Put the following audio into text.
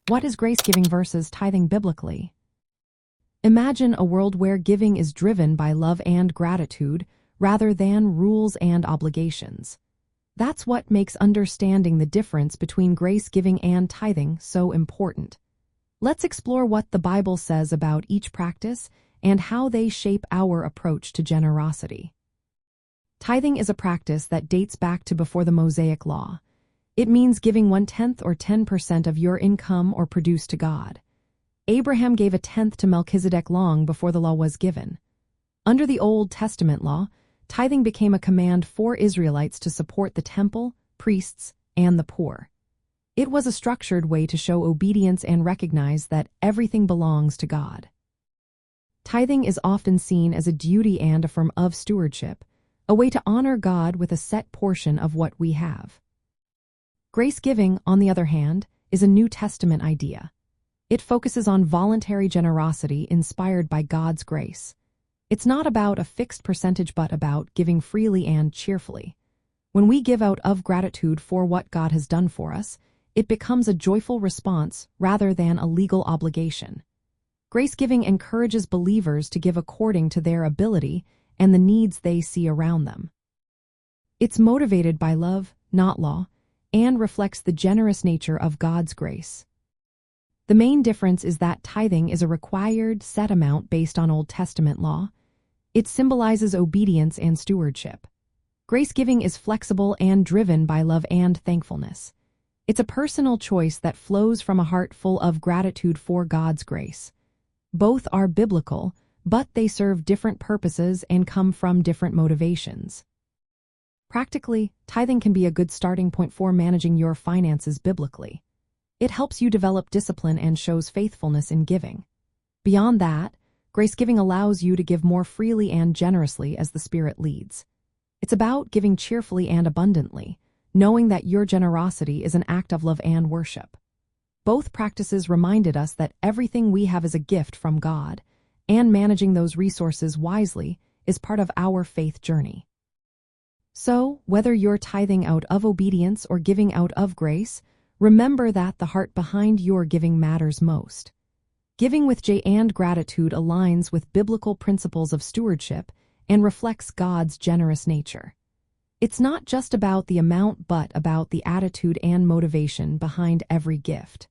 What is grace-giving versus tithing biblically? Imagine a world where giving is driven by love and gratitude rather than rules and obligations. That's what makes understanding the difference between grace-giving and tithing so important. Let's explore what the Bible says about each practice and how they shape our approach to generosity. Tithing is a practice that dates back to before the Mosaic Law. It means giving 1/10 or 10% of your income or produce to God. Abraham gave a tenth to Melchizedek long before the law was given. Under the Old Testament law, tithing became a command for Israelites to support the temple, priests, and the poor. It was a structured way to show obedience and recognize that everything belongs to God. Tithing is often seen as a duty and a form of stewardship, a way to honor God with a set portion of what we have. Grace-giving, on the other hand, is a New Testament idea. It focuses on voluntary generosity inspired by God's grace. It's not about a fixed percentage but about giving freely and cheerfully. When we give out of gratitude for what God has done for us, it becomes a joyful response rather than a legal obligation. Grace-giving encourages believers to give according to their ability and the needs they see around them. It's motivated by love, not law, and reflects the generous nature of God's grace. The main difference is that tithing is a required, set amount based on Old Testament law. It symbolizes obedience and stewardship. Grace-giving is flexible and driven by love and thankfulness. It's a personal choice that flows from a heart full of gratitude for God's grace. Both are biblical, but they serve different purposes and come from different motivations. Practically, tithing can be a good starting point for managing your finances biblically. It helps you develop discipline and shows faithfulness in giving. Beyond that, grace-giving allows you to give more freely and generously as the Spirit leads. It's about giving cheerfully and abundantly, knowing that your generosity is an act of love and worship. Both practices reminded us that everything we have is a gift from God, and managing those resources wisely is part of our faith journey. So, whether you're tithing out of obedience or giving out of grace, remember that the heart behind your giving matters most. Giving with joy and gratitude aligns with biblical principles of stewardship and reflects God's generous nature. It's not just about the amount but about the attitude and motivation behind every gift.